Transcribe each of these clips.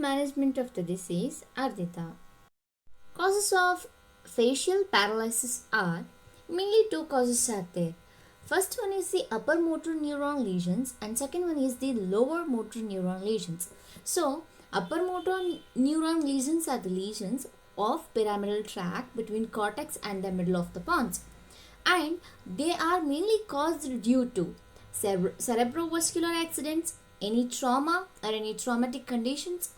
management of the disease, Ardita. Causes of facial paralysis are mainly two causes are there. First one is the upper motor neuron lesions and second one is the lower motor neuron lesions. So, upper motor neuron lesions are the lesions of pyramidal tract between cortex and the middle of the pons, and they are mainly caused due to cerebrovascular accidents, any trauma or any traumatic conditions,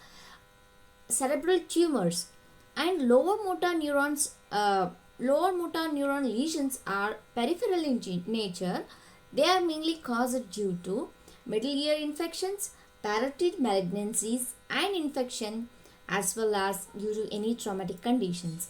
cerebral tumors, and lower motor neuron lesions are peripheral in nature. They are mainly caused due to middle ear infections, parotid malignancies and infection, as well as due to any traumatic conditions.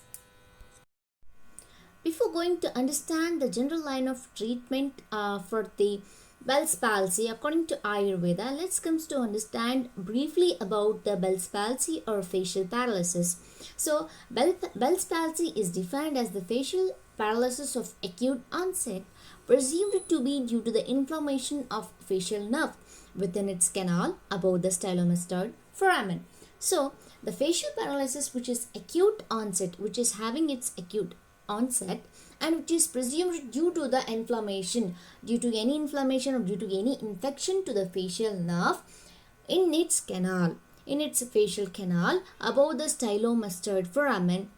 Before going to understand the general line of treatment for the Bell's palsy according to Ayurveda, let's come to understand briefly about the Bell's palsy or facial paralysis. So, Bell's palsy is defined as the facial paralysis of acute onset presumed to be due to the inflammation of facial nerve within its canal above the stylomastoid foramen. So, the facial paralysis which is acute onset, which is having its acute onset and which is presumed due to the inflammation, due to any inflammation or due to any infection to the facial nerve in its canal, in its facial canal above the stylomastoid foramen,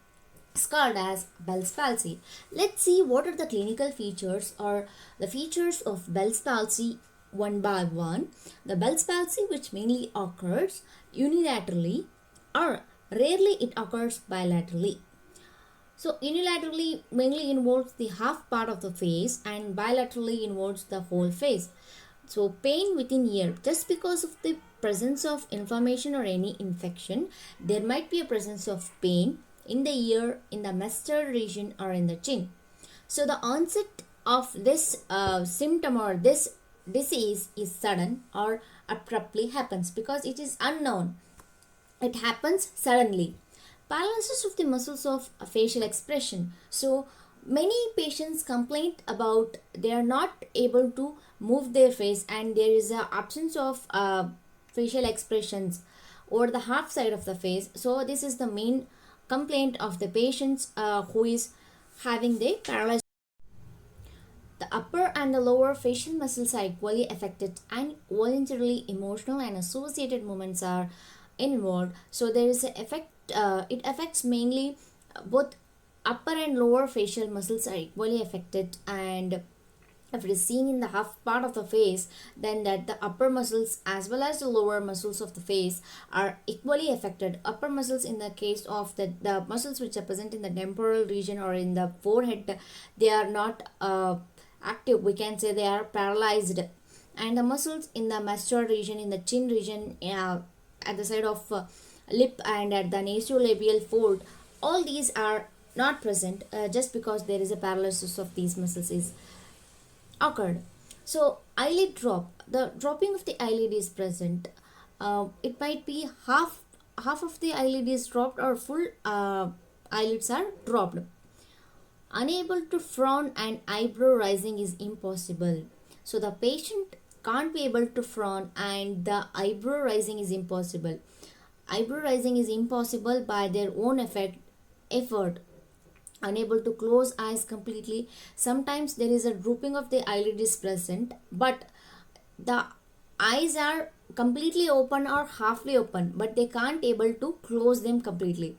is called as Bell's palsy. Let's see what are the clinical features or the features of Bell's palsy one by one. The Bell's palsy, which mainly occurs unilaterally or rarely it occurs bilaterally. So unilaterally mainly involves the half part of the face and bilaterally involves the whole face. So pain within ear, just because of the presence of inflammation or any infection, there might be a presence of pain in the ear, in the mustard region or in the chin. So the onset of this symptom or this disease is sudden or abruptly happens because it is unknown. It happens suddenly. Paralysis of the muscles of facial expression. So many patients complain about they are not able to move their face and there is a absence of facial expressions over the half side of the face. So this is the main complaint of the patients who is having the paralysis. The upper and the lower facial muscles are equally affected and voluntarily emotional and associated movements are involved. So there is an effect. It affects mainly both upper and lower facial muscles are equally affected, and if it is seen in the half part of the face, then that the upper muscles as well as the lower muscles of the face are equally affected. Upper muscles in the case of the muscles which are present in the temporal region or in the forehead, they are not active, we can say they are paralyzed, and the muscles in the mastoid region, in the chin region, at the side of lip and at the nasolabial fold, all these are not present just because there is a paralysis of these muscles is occurred. So eyelid drop, the dropping of the eyelid is present. It might be half of the eyelid is dropped or full eyelids are dropped. Unable to frown and eyebrow raising is impossible. So the patient can't be able to frown and the eyebrow raising is impossible. Eyebrow raising is impossible by their own effort. Unable to close eyes completely. Sometimes there is a drooping of the eyelid is present, but the eyes are completely open or halfway open, but they can't able to close them completely.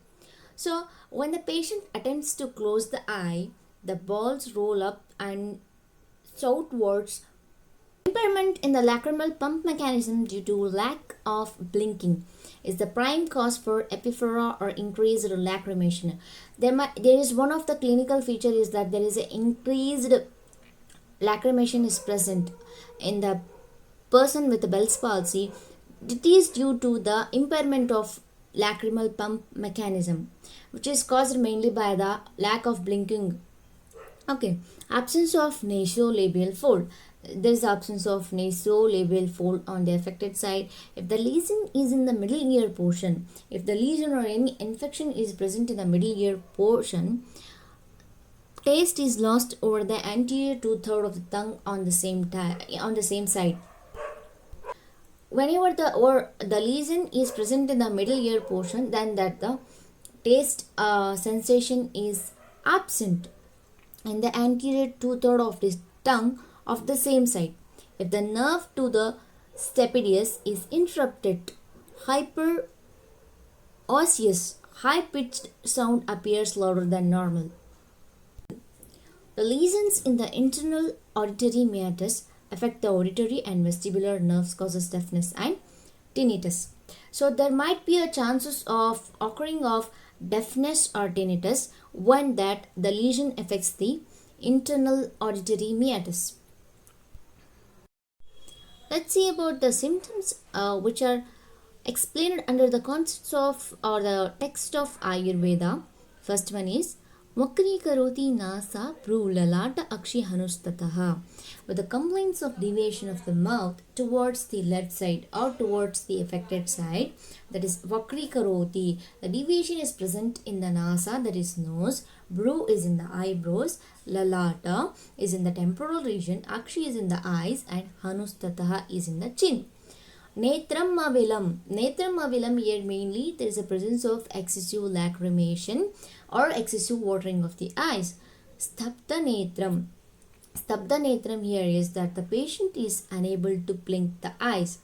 So when the patient attempts to close the eye, the balls roll up and southwards. Impairment in the lacrimal pump mechanism due to lack of blinking is the prime cause for epiphora or increased lacrimation. There is one of the clinical feature is that there is an increased lacrimation is present in the person with the Bell's palsy. It is due to the impairment of lacrimal pump mechanism, which is caused mainly by the lack of blinking. Okay, absence of nasolabial fold. There is absence of nasolabial fold on the affected side. If the lesion is in the middle ear portion, if the lesion or any infection is present in the middle ear portion, taste is lost over the anterior two-thirds of the tongue on the same side. whenever the lesion is present in the middle ear portion, then that the taste sensation is absent in the anterior two-third of the tongue of the same side. If the nerve to the stapedius is interrupted, hyper osseous, high-pitched sound appears louder than normal. The lesions in the internal auditory meatus affect the auditory and vestibular nerves, causes deafness and tinnitus. So there might be a chances of occurring of deafness or tinnitus when that the lesion affects the internal auditory meatus. Let's see about the symptoms which are explained under the concepts of or the text of Ayurveda. First one is Vakrikaroti nasa prulalata akshi hanustataha, with the complaints of deviation of the mouth towards the left side or towards the affected side, that is Vakrikaroti. The deviation is present in the nasa, that is nose, bru is in the eyebrows, lalata is in the temporal region, akshi is in the eyes, and hanustataha is in the chin. Netram avilam, here mainly there is a presence of excessive lacrimation or excessive watering of the eyes. Stabda netram here is that the patient is unable to blink the eyes.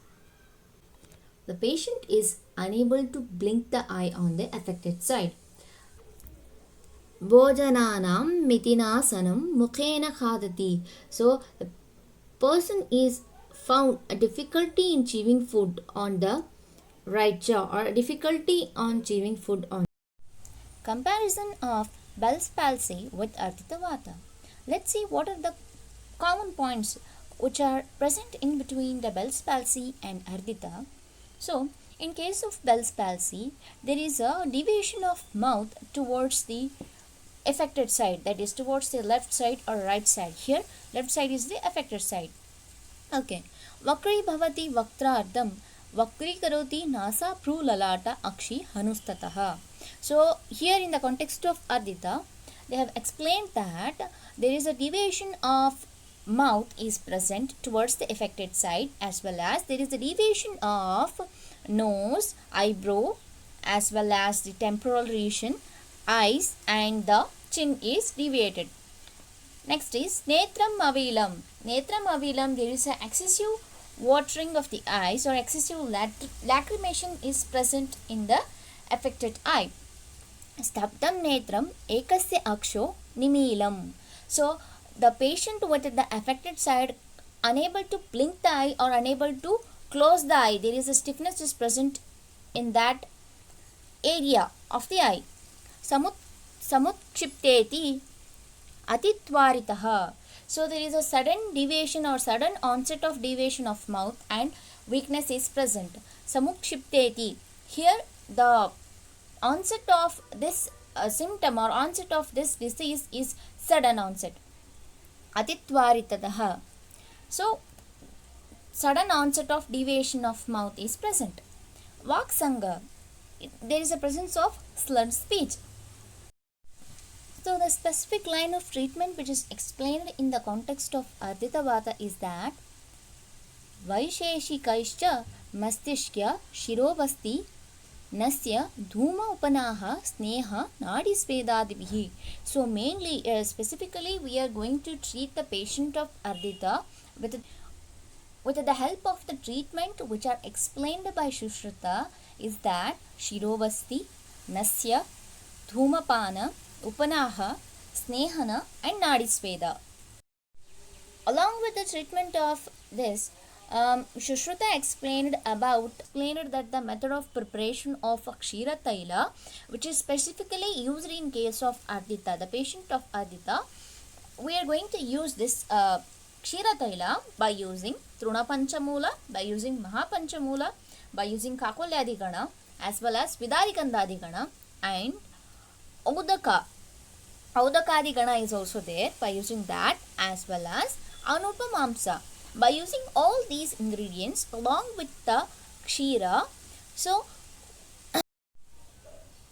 The patient is unable to blink the eye on the affected side. Bhojananam mitinasanam mukhena khadati. So the person is found a difficulty in chewing food on the right jaw or a difficulty on chewing food on. Comparison of Bell's palsy with Ardhita Vata. Let's see what are the common points which are present in between the Bell's palsy and Ardhita. So, in case of Bell's palsy, there is a deviation of mouth towards the affected side, that is towards the left side or right side. Here, left side is the affected side. Okay. Vakri bhavati vaktrardam vakri karoti nasa pru lalata akshi hanustataha. So here in the context of Ardhita, they have explained that there is a deviation of mouth is present towards the affected side, as well as there is a deviation of nose, eyebrow, as well as the temporal region, eyes, and the chin is deviated. Next is Netram avilam. Netram avilam, there is an excessive watering of the eyes or excessive lacrimation is present in the affected eye. Stabdam netram ekasya aksho nimilam. So the patient with the affected side unable to blink the eye or unable to close the eye, there is a stiffness is present in that area of the eye. Samutshipteti atitvaritaha. So there is a sudden deviation or sudden onset of deviation of mouth and weakness is present. Samukshipteti. Here the onset of this symptom or onset of this disease is sudden onset. Atitvaritadaha. So sudden onset of deviation of mouth is present. Vaksanga. There is a presence of slurred speech. So the specific line of treatment which is explained in the context of Ardhita Vata is that Vaisheshikaischa Mastishkya Shirovasti Nasya Dhuma Upanaha Sneha Nadi Svedadibihi. So mainly specifically we are going to treat the patient of Ardhita with the help of the treatment which are explained by Sushruta is that Shirovasti, Nasya, Dhumapana, Upanaha, Snehana, and Nadisveda. Along with the treatment of this, Sushruta explained that the method of preparation of Kshira Taila, which is specifically used in case of Ardhita, the patient of Ardhita, we are going to use this Kshira Taila by using Truna Panchamula, by using Mahapanchamula, by using Kakolyadi as well as Vidarikandadi and Audakadi Gana is also there, by using that, as well as Anupamamsa. By using all these ingredients along with the Kshira, so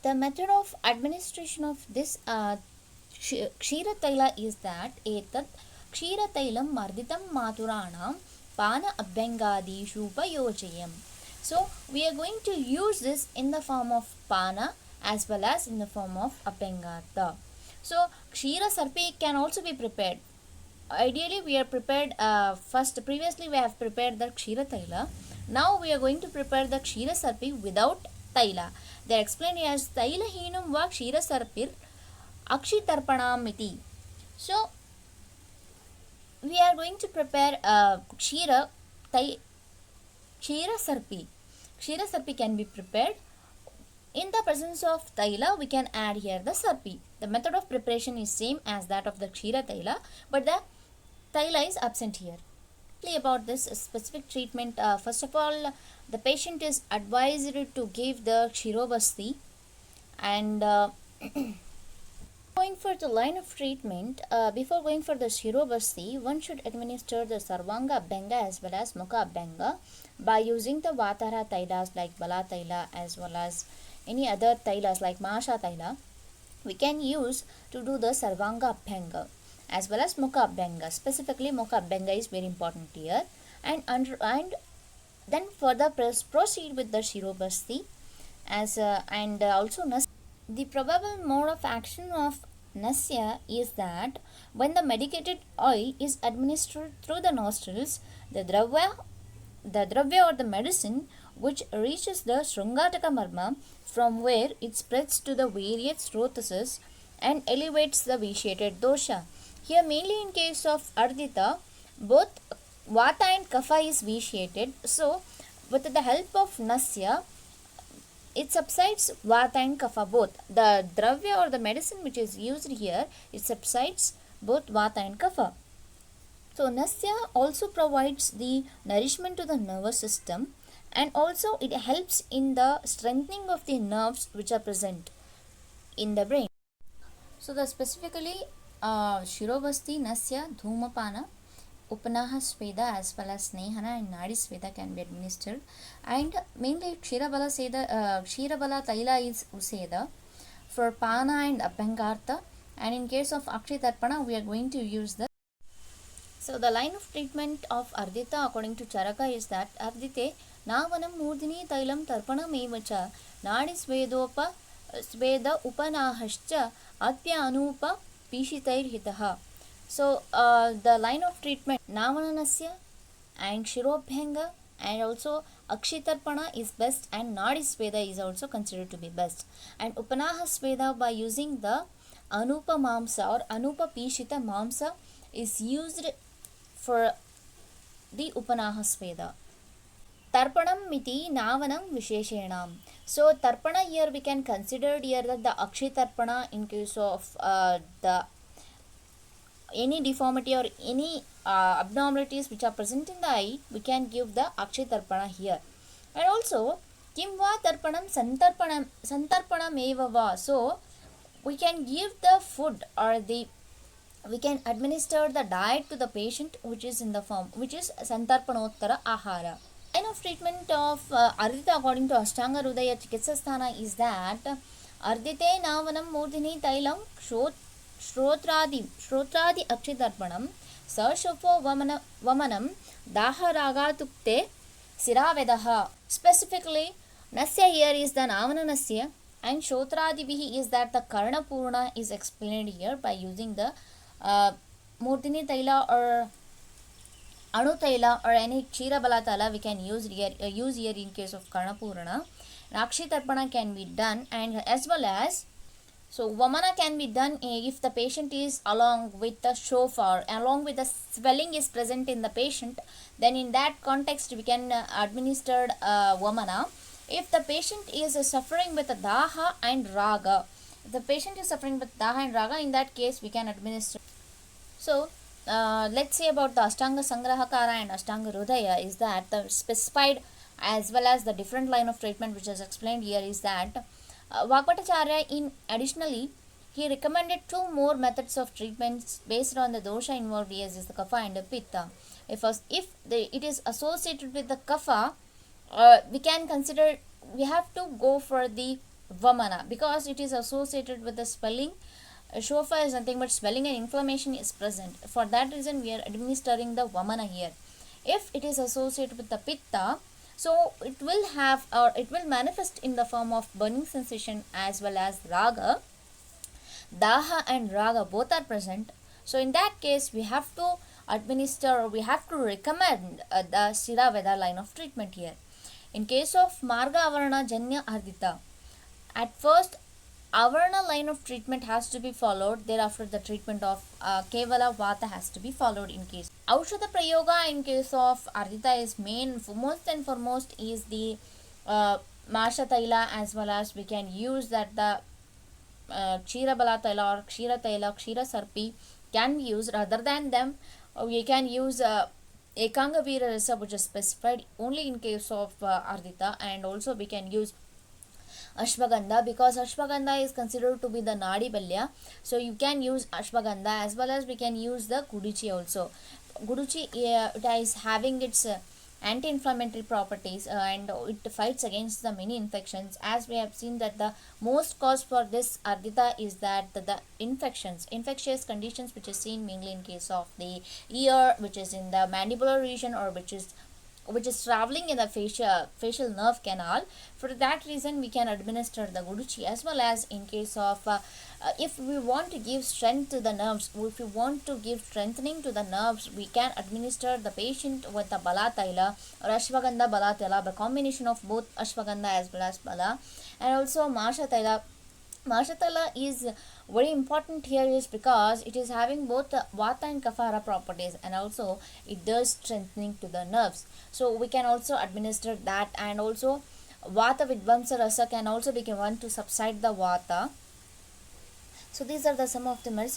the method of administration of this Kshira Taila is that Etat Kshira Tailam Marditam Maturanam Pana Abhyangadishu Upayojayam. So we are going to use this in the form of Pana as well as in the form of Abhyangata. So Kshira Sarpi can also be prepared. Ideally we are prepared previously we have prepared the Kshira Taila. Now we are going to prepare the Kshira Sarpi without Taila. They are explained as Taila Hinum va Kshira Sarpir Akshi Tarpanam iti. So we are going to prepare Kshira Sarpi. Kshira Sarpi can be prepared. In the presence of Taila, we can add here the Sarpi. The method of preparation is same as that of the Kshira Taila, but the Taila is absent here. About this specific treatment, first of all, the patient is advised to give the Kshirobasti, and going for the line of treatment, before going for the Shirobasti, one should administer the Sarvanga Abhyanga as well as Mukha Abhyanga by using the Vatara Tailas like Bala Taila as well as any other Tailas like Mahasha Taila. We can use to do the Sarvanga Abhyanga as well as Mukha Abhyanga. Specifically, Mukha Abhyanga is very important here. And then further proceed with the Shirobasti as and also Nasya. The probable mode of action of Nasya is that when the medicated oil is administered through the nostrils, the dravya or the medicine which reaches the Shrungataka Marma, from where it spreads to the various srotases and elevates the vitiated dosha. Here mainly in case of Ardita, both Vata and Kapha is vitiated. So with the help of Nasya, it subsides Vata and Kapha both. The dravya or the medicine which is used here, it subsides both Vata and Kapha. So Nasya also provides the nourishment to the nervous system, and also it helps in the strengthening of the nerves which are present in the brain. So the specifically Shirobasti, Nasya, Dhumapana, Upanaha Sveda as well as Snehana and Nadi Sveda can be administered, and mainly Kshirabala Taila is Useda for Pana and Abhyangartha, and in case of Akshi Tarpana we are going to use the. So the line of treatment of Ardita according to Charaka is that Ardite Navanam Murdini Tailam Tarpanam Evacha Nadi Sveda Upanahascha Atya Anupa Pishitair Hitaha. So the line of treatment Navananasya and Shirobhyanga and also Akshitarpana is best, and Nadi Sveda is also considered to be best. And Upanaha Sveda by using the Anupa Mamsa or Anupa Pishita Mamsa is used for the Upanaha Sveda. Tarpanam miti navanam visheshenam. So Tarpana here we can consider here that the Akshitarpana in case of the any deformity or any abnormalities which are present in the eye, we can give the Akshitarpana here. And also Kim va Tarpanam Santarpanam eva va. So we can give the food or we can administer the diet to the patient which is in the form which is Santarpanottara Ahara. Line of treatment of Ardita according to Ashtanga Hridaya Chikitsasthana is that Ardite Navanam Murdini Tailam Shrotradi Akshitarpanam Sarshofo Vamanam Daharaga Siravedaha. Specifically, Nasya here is the Navana Nasya, and Shotradivihi is that the Karna Purna is explained here by using the Murdini Taila or Anu Taila or any Kshira Bala Taila we can use here in case of Karna Purana. Akshi Tarpana can be done, and as well as so Vamana can be done if the patient is along with the shofar, along with the swelling is present in the patient, then in that context we can administer Vamana. If the patient is suffering with Daha and Raga, if the patient is suffering with Daha and Raga, in that case we can administer. So let's say about the Ashtanga Sangrahakara and Ashtanga Hridaya is that the specified as well as the different line of treatment which is explained here is that Vakvatacharya in additionally he recommended two more methods of treatments based on the dosha involved here is the Kapha and the Pitta. If it is associated with the Kapha, we have to go for the Vamana because it is associated with the swelling. Shofa is nothing but swelling and inflammation is present. For that reason we are administering the Vamana here. If it is associated with the pitta, so it will have, or it will manifest in the form of burning sensation as well as raga. Daha and raga both are present. So in that case, we have to administer, or we have to recommend the Sira Veda line of treatment here. In case of Marga Avarana Janya Ardita, at first Avarana line of treatment has to be followed. Thereafter, the treatment of Kevala Vata has to be followed in case. Aushadha Prayoga in case of Ardita is main, most and foremost is the Masha Taila, as well as we can use that the Kshira Bala Taila or Kshira Taila, Kshira Sarpi can be used. Rather than them, we can use Ekanga Veera Rasa, which is specified only in case of Ardita, and also we can use Ashwagandha, because Ashwagandha is considered to be the Nadi Balya. So you can use Ashwagandha, as well as we can use the Guduchi also. Guduchi it is having its anti-inflammatory properties, and it fights against the many infections, as we have seen that the most cause for this ardita is that the infectious conditions, which is seen mainly in case of the ear, which is in the mandibular region, or which is traveling in the facial nerve canal. For that reason, we can administer the guduchi, as well as in case of if we want to give strength to the nerves, if we want to give strengthening to the nerves, we can administer the patient with the bala taila or ashwagandha bala taila, the combination of both ashwagandha as well as bala, and also masha taila. Mashatala is very important here is because it is having both the vata and kafara properties, and also it does strengthening to the nerves. So we can also administer that, and also vata vidvamsa rasa can also be given to subside the vata. So these are the some of the medicines